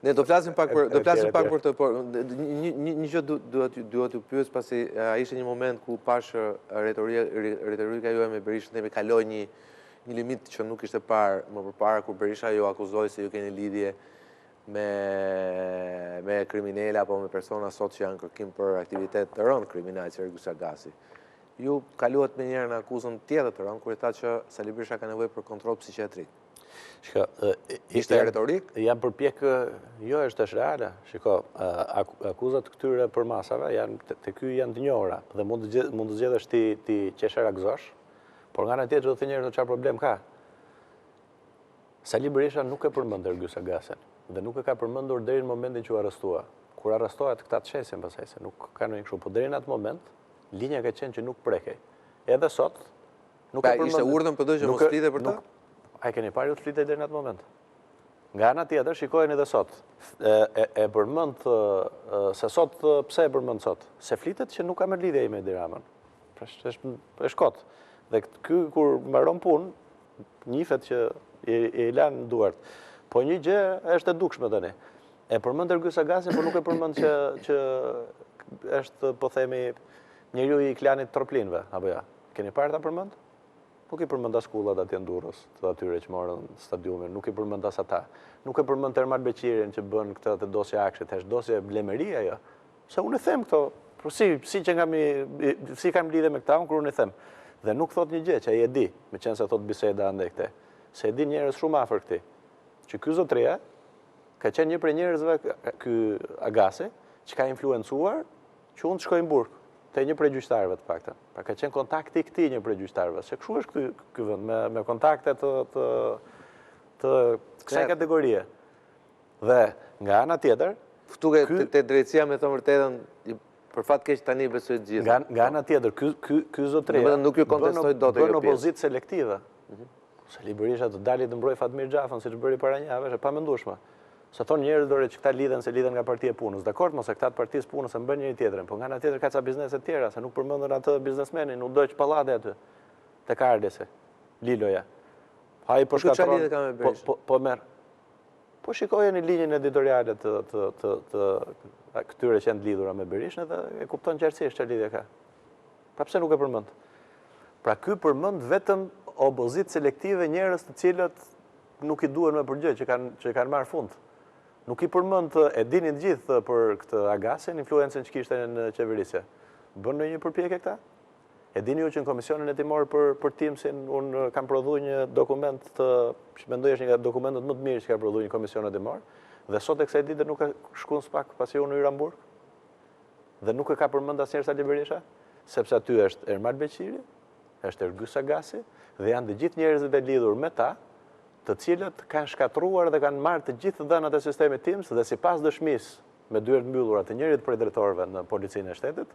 Ne do flasim pak për të, por një gjë duhet t'ju pyes pasi ishte një moment ku pash retorika juaj me Berishën dhe me kaloi një limit që nuk ishte parë më përpara, kur Berisha ju akuzoi se ju keni lidhje me kriminele apo me persona sot që janë kërkim për aktivitet të rënd kriminal si Ergus Agasi. Ju kaluat me njerë në akuzën tjetër të rënd, kur i tha që Sali Berisha ka nevojë për kontroll psikiatrik. Ishte retorik? Janë përpjek, jo është reale. Shiko, akuzat këtyre për masave, të ky janë të njohura, dhe mund të zgjedhësh ti qesher akzosh, por nga në tjetër do të njerë të çfarë problem ka. Sali Berisha nuk e përmend Ergus Agasin, dhe nuk e ka përmendur deri në momentin që u arrestua. Kur arrestohet këta të shesin pasaj, se nuk ka në një kështu, po deri në atë moment, linja ka qenë që nuk prekej. Edhe sot, nuk e përmendur. Ishte urdhën për që mos flite për ta? A i keni pari u të flite deri në atë moment. Nga ana tjetër, shikojnë edhe sot. E përmend se sot, pse e përmend sot? Se flitet që nuk ka më lidhje me Edi Ramën. Është kot. Dhe ky kur mbaron punë, njihet që i lanë duart. Po një gjë është e dukshme tani. E përmend Ergus Agasin, por nuk e përmend që është, po themi, njeriu i klanit Troplinëve, apo ja. Keni parë ta përmend? Nuk i përmend as kullat atje në Durrës, të atyre që morën stadiumin, nuk i përmend as ata. Nuk e përmend Ermal Beqirin që bën këtë të dosje Akshit, është dosje blemeria ajo. Se unë e them këto, si që si kam lidhe me këta, unë kur unë e them. Dhe nuk thot një gjë që ai e di, me qenë se thot biseda andaj këte. Se e di njerëz shumë afër këtij. Që ky zotria ka qenë një prej njerëzve, ky Agasi, që ka influencuar që unë të shkoj në Burg, te një prej gjyqtarëve të paktën. Pra ka qenë kontakti i këtij një prej gjyqtarëve, se kështu është ky vend me kontakte të kësaj kategorie. Dhe nga ana tjetër, te drejtësia me thënë vërtetën, për fat keq tani besoj të gjithë. Nga ana tjetër, ky zotria nuk ju kontestoi dot bën opozitë selektive. Sali Berisha të dali të mbroj Fatmir Xhafën, siç bëri para një javë, është e pamendueshme. Sa thonë njerëz dore që këta lidhen se lidhen nga partia e punës. Dakord, mos e këta të partisë punës e mbën njëri tjetrin, por nga ana tjetër ka ca biznese të tjera, se nuk përmendën atë biznesmenin, u doq pallati aty. Tek Ardesi, Liloja. Ai po shkatron. Po merr. Po shikojeni linjën editoriale të këtyre që janë lidhura me Berishën dhe e kupton qartësisht çfarë lidhje ka. Pra pse nuk e përmend? Pra ky përmend vetëm opozitë selektive, njerëz të cilët nuk i duhen më për gjë, që kanë marrë fund. Nuk i përmend, e dinin të gjithë për këtë Agasin, influencën që kishte në qeverisje. Bën ndonjë përpjekje këta? E dini ju që në komisionin e timor për Timsin, unë kam prodhuar një dokument që mendoj është një nga dokumentet më të mirë që ka prodhuar një komision e timor, dhe sot e kësaj dite nuk ka shkuar spak pasi unë në Iramburg, dhe nuk e ka përmend asnjëherë Sali Berisha, sepse aty është Ermal Beqiri, është Ergus Agasi, dhe janë të gjithë njerëzit e lidhur me ta, të cilët kanë shkatruar dhe kanë marrë të gjithë dhënat e sistemit Tims dhe sipas dëshmisë me dyert mbyllura të njërit prej drejtorëve në policinë e shtetit,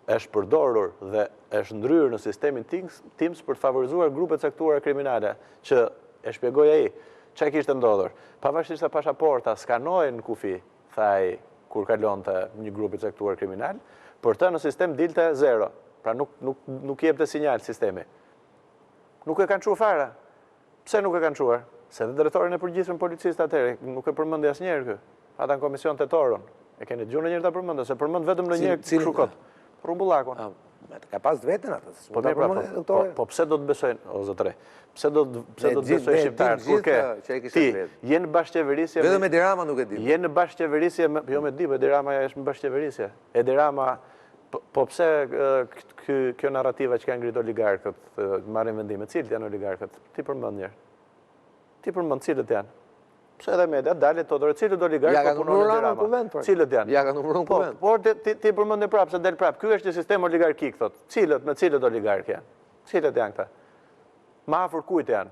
është përdorur dhe është ndryrë në sistemin Tims për të favorizuar grupe caktuara kriminale, që e shpjegoi ai çka kishte ndodhur. Pavarësisht se pasaporta skanohen në kufi, tha ai kur kalonte një grup i caktuar kriminal, për të në sistem dilte zero. Pra nuk jepte sinjal sistemi. Nuk e kanë çuar fare. Pse nuk e kanë çuar? Se dhe drejtorin e përgjithshëm policisë atëherë nuk e përmendi asnjëherë ky. Ata në komision tetorën. E keni dëgjuar ndonjëherë ta përmendë, se përmend vetëm në një kështu kot. Rumbullakun. Ka pas vetën atë. Po pse do të besojnë, o zotëre? Pse do të besojnë shqiptarët kur ke ti je në bashkëqeverisje? Vetëm Edi Rama nuk e di. Je në bashkëqeverisje, jo me di, Edi Rama është në bashkëqeverisje. Edi Rama, po pse kjo narrativa që kanë ngritur oligarkët, marrin vendime, cilët janë oligarkët? Ti përmend njëherë. Ti përmend cilët janë? Pse edhe media dalë të odore, cilët oligarkë po punon në Rama? Cilët janë? Ja ka numëruar në kuvent. Por ti përmend prapë, se del prapë. Ky është një sistem oligarkik, thot. Me cilët oligarkë janë? Cilët janë këta? Ma afër kujt janë?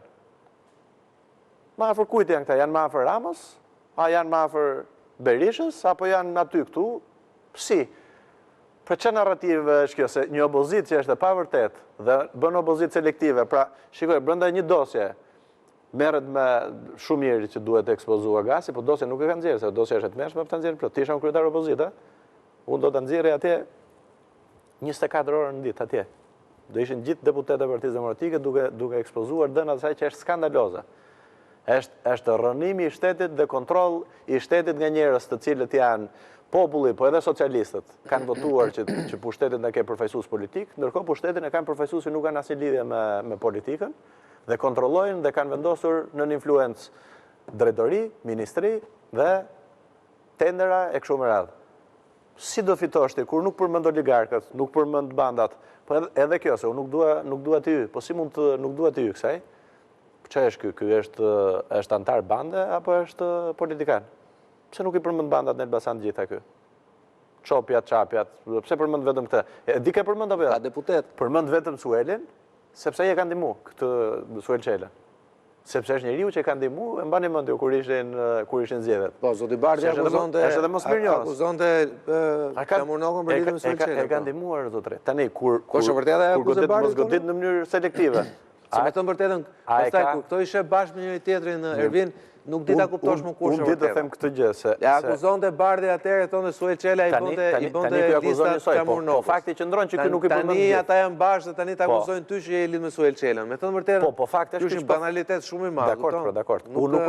Ma afër kujt janë këta? Janë ma afër Ramës? A janë ma afër Berishës? Apo janë aty këtu? Si? Për që narrativë është kjo? Se një opozitë që është e pavërtet dhe bën opozitë selektive, pra shikoj, brenda një dosje, merret me shumë njerëz që duhet të ekspozua Agasi, po dosja nuk e kanë nxjerrë, se dosja është e tmerrshme, po ta nxjerrin plot. Ti isha kryetar opozitë, unë do ta nxjerrja atje 24 orë në ditë atje. Do ishin gjithë deputetët e Partisë Demokratike duke ekspozuar dhënat e saj që është skandaloze. Është rënimi i shtetit dhe kontroll i shtetit nga njerëz të cilët janë populli, po edhe socialistët, kanë votuar që pushtetin të ketë përfaqësues politik, ndërkohë pushtetin e kanë përfaqësues që nuk kanë asnjë lidhje me politikën dhe kontrollojnë dhe kanë vendosur në influencë drejtori, ministri dhe tendera e kështu me radhë. Si do fitosh ti kur nuk përmend oligarkët, nuk përmend bandat, po edhe kjo se unë nuk dua ty, po si mund të nuk dua ty kësaj? Çfarë është ky? Ky është antar bande apo është politikan? Pse nuk i përmend bandat në Elbasan të gjitha ky? Çopjat, çapjat, pse përmend vetëm këtë? E di ke përmend apo jo? Ka deputet. Përmend vetëm Suelin, sepse ai e ka ndihmu këtë Suel Çela. Sepse është njeriu që e ka ndihmu, e mbani mend ju kur ishin zgjedhjet. Po, zoti Bardhi akuzonte Kamurnokun për lidhje me Suel Çelën. E ka ndihmuar zotre. Tani kur është vërtet ajo akuzë Bardhi mos godit në mënyrë selektive. Se me thënë vërtetën, pastaj kur këto ishe bashkë me njëri tjetrin Ervin, nuk di ta kuptosh më kush është vërtet. Unë di të them këtë gjë se e akuzonte Bardhi atëherë thonë Suel Çela i bënte listat Kamurnokut. Po fakti qëndron që ky nuk i përmend. Tani ata janë bashkë dhe tani ta akuzojnë ty që je i lidhur me Suel Çelën. Me thënë vërtetën. Po fakti është një banalitet shumë i madh. Dakor. Unë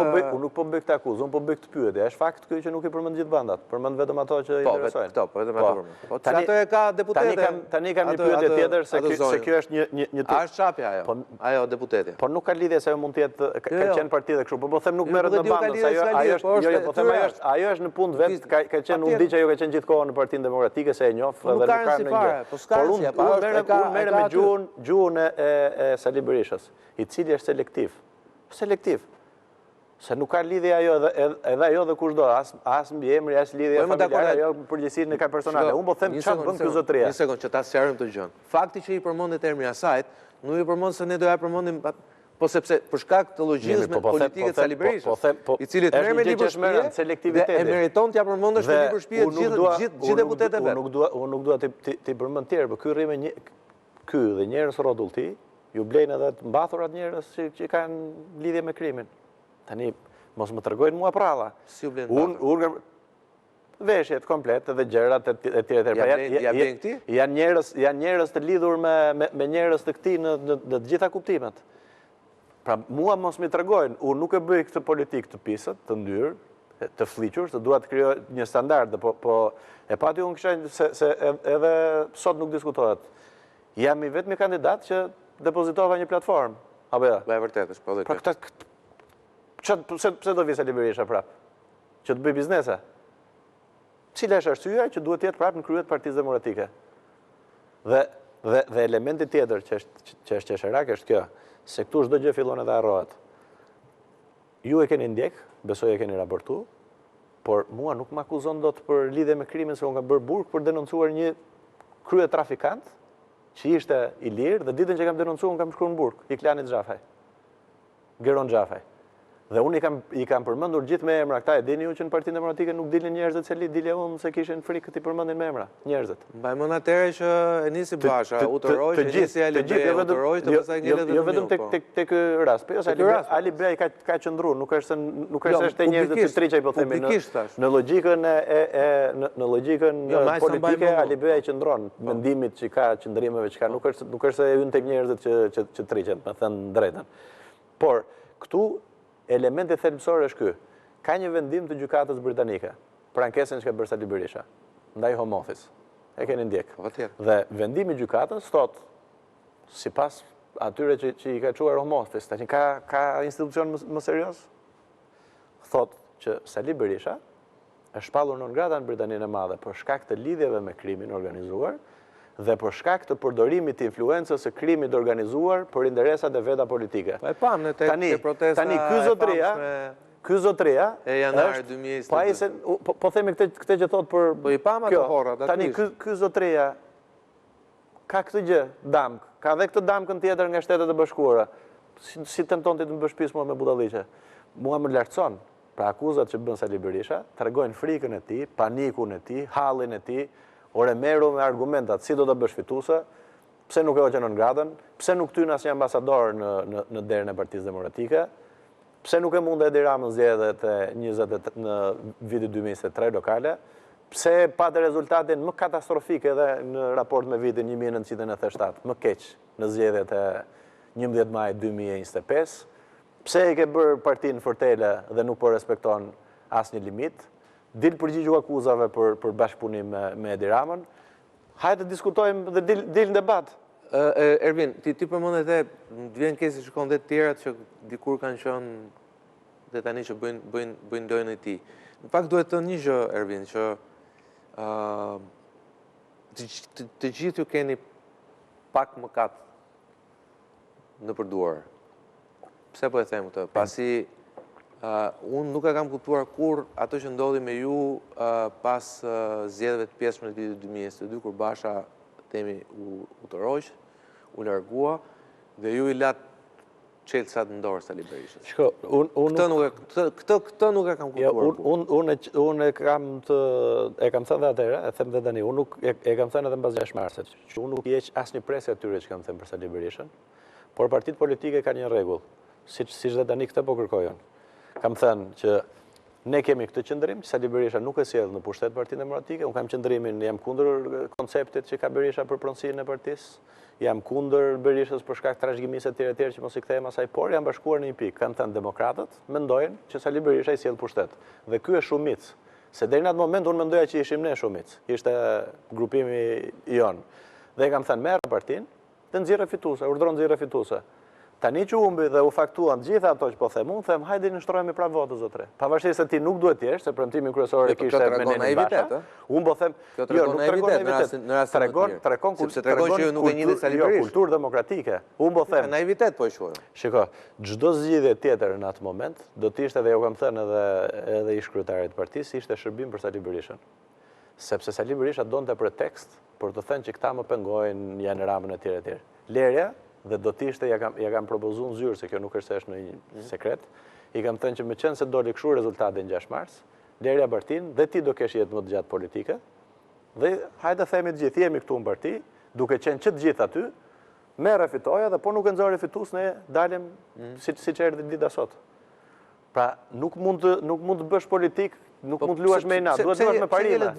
nuk po bëj këtë akuzë, unë po bëj këtë pyetje. Është fakt ky që nuk i përmend gjithë bandat, përmend vetëm ato që i interesojnë. Po vetëm ato përmend. Po ato e ka deputete. Tani kam një pyetje tjetër se kjo është një A është çapja ajo? Ajo deputeti. Po nuk ka lidhje se ajo mund të jetë ka qenë parti dhe kështu, po them nuk merret me bandat, ajo është në punë vet, ka qenë unë di që ajo ka qenë gjithkohë në Partinë Demokratike se e njoh dhe nuk ka në gjë. Por unë merrem me gjuhën e Sali Berishës, i cili është selektiv. Se nuk ka lidhje ajo edhe ajo dhe kushdo, as mbi emri, as lidhje familjare, ajo përgjegjësinë e ka personale. Unë po them çfarë bën ky zotëria. Një sekond që ta sqarojmë këtë gjë. Fakti që i përmendet emri asajt, nuk i përmend se ne do ja përmendim po sepse për shkak të logjikës politike të Sali Berishës, i cili të merr me libër shtëpie dhe e meriton t'ja përmendesh me libër shtëpie gjithë deputetët vet. Unë nuk dua ti përmend tjerë, por ky rrimë ky dhe njerëz rrotullti, ju blejnë edhe të mbathurat njerëz që kanë lidhje me krimin. Tani mos më tregojnë mua pralla. Si u blen? Unë veshjet komplet dhe gjërat e tjera. Janë njerëz të lidhur me njerëz të këtij në të gjitha kuptimet. Pra, mua mos mi tregojnë, unë nuk e bëj këtë politikë të pisët, të ndyrë, të fliqur, se dua të krijoj një standard, po e pati unë kisha se edhe sot nuk diskutohet. Jam i vetmi kandidat që depozitova një platformë. Apo ja? E vërtet është, po dhe kjo. Pse do vi Sali Berisha prapë? Që të bëj biznese? Cila është arsyeja që duhet të jetë prapë në krye të Partisë Demokratike? Dhe elementi tjetër që është qesharak është kjo. Se këtu çdo gjë fillon edhe harrohet. Ju e keni ndjek, besoj e keni raportu, por mua nuk më akuzon dot për lidhje me krimin se unë kam bërë burg për denoncuar një krye trafikant që ishte i lirë dhe ditën që kam denoncuar unë kam shkruar në burg, i Klanit Xhafaj. Geron Xhafaj. Dhe unë i kam përmendur gjithë me emra, këta e dini ju që në Partinë Demokratike nuk dilin njerëzit se dilja unë se kishin frikë të i përmendin me emra, njerëzit. Mbajmon atëherë që e nisi Basha, Utoroj, e nisi Ali Bej, Utoroj, të pastaj ngelet jo vetëm tek ky rast, po jo Ali Bej ka qëndruar, nuk është është njerëzit të triçaj po themi në logjikën politike Ali Bej qëndron, mendimit që ka, qëndrimeve që ka, nuk është se hyn tek njerëzit që triçen, me thënë drejtën. Por këtu elementi thelbësor është ky. Ka një vendim të gjykatës britanike për ankesën që ka bërë Sali Berisha ndaj Home Office. E keni ndjek. Dhe vendimi i gjykatës thot, sipas atyre që i ka çuar Home Office, tani ka institucion më serioz, thot që Sali Berisha është shpallur non grata në Britaninë e Madhe për shkak të lidhjeve me krimin organizuar dhe për shkak të përdorimit të influencës së krimit organizuar për interesat e veta politike. Po e pam në tek protesta. Tani ky zotëria e janar 2022. Po themi këtë që thot për po i pam ato horrat. Tani ky zotëria ka këtë gjë, damk, ka edhe këtë damkën tjetër nga Shtetet e Bashkuara. Si tenton ti të më bësh pis mua me budalliqe. Mua më lartëson. Pra akuzat që bën Sali Berisha tregojnë frikën e tij, panikun e tij, hallin e tij. Ore meru me argumentat, si do të bësh fituese, pse nuk e hoqën në gradën, pse nuk tyn asnjë ambasador në derën e Partisë Demokratike, pse nuk e mund Edi Rama zgjedhet në vitin 2023 lokale, pse patë rezultatin më katastrofik edhe në raport me vitin 1997, më keq në zgjedhjet e 11 maj 2025, pse e ke bërë partinë fortele dhe nuk po respekton asnjë limit, dil përgjigju akuzave për bashkëpunim me Edi Ramën, hajde të diskutojmë dhe dil në debat. Ervin, ti përmend edhe, të vjen keq se shkon dhe të tjerat që dikur kanë qenë dhe tani që bëjnë lojën e tij. Në fakt duhet të një gjë, Ervin, që të gjithë ju keni pak mëkat në përduar. Pse po e them këtë? Pasi unë nuk e kam kuptuar kur ato që ndodhi me ju pas zgjedhjeve të pjesshme në vitin 2022, kur Basha themi u tërhoq, u largua dhe ju i lat çelësat në dorë Sali Berishës. Shko, këtë nuk e kam kuptuar. Unë e kam thënë dhe atëherë, e them dhe tani, unë nuk e kam thënë edhe mbas 6 marsit, që unë nuk i heq asnjë presë atyre që kam thënë për Sali Berishën, por partitë politike kanë një rregull, siç dhe tani këtë po kërkojnë. Kam thënë që ne kemi këtë qëndrim, që Sali Berisha nuk e sjell në pushtet Partinë Demokratike, unë kam qëndrimin, jam kundër konceptit që ka Berisha për pronësinë e partisë, jam kundër Berishës për shkak trashëgimisë e tjera që mos i kthehen asaj, por jam bashkuar në një pikë. Kanë thënë demokratët, mendojnë që Sali Berisha i sjell pushtet. Dhe ky është shumicë. Se deri në atë moment unë mendoja që ishim ne shumicë. Ishte grupimi i jon. Dhe kam thënë merr partinë, të nxjerrë fituese, urdhëron nxjerrë fituese. Tani që humbi dhe u faktuan gjitha ato që po them, unë them hajde në shtrojmë prapë votën zotëre. Pavarësisht se ti nuk duhet të jesh, se premtimi kryesor e kishte me Nenin Basha. Unë po them, jo, nuk tregon naivitet. Tregon sepse tregon që nuk e njihni Sali Berishën. Kulturë demokratike. Unë po them, naivitet po e quaj. Shiko, çdo zgjidhje tjetër në atë moment do të ishte, dhe ju kam thënë edhe ish kryetarit të partisë, ishte shërbim për Sali Berishën. Sepse Sali Berisha donte pretekst për të thënë që këta më pengojnë, janë Ramën e tjerë. Lerja dhe do t'ishte, ja kam propozuar në zyrë, se kjo nuk është se është në një sekret, i kam thënë që me qenë se doli kështu rezultate në 6 mars, Lerja Bartin dhe ti do kesh jetë më të gjatë politike, dhe hajde themi të gjithë, jemi këtu në parti, duke qenë që të gjithë aty, merre fitoja dhe po nuk e nxorë fitus, ne dalim si që erdhi dita sot. Pra, nuk mund të bësh politik, nuk mund të luash me inat, duhet të luash me parime.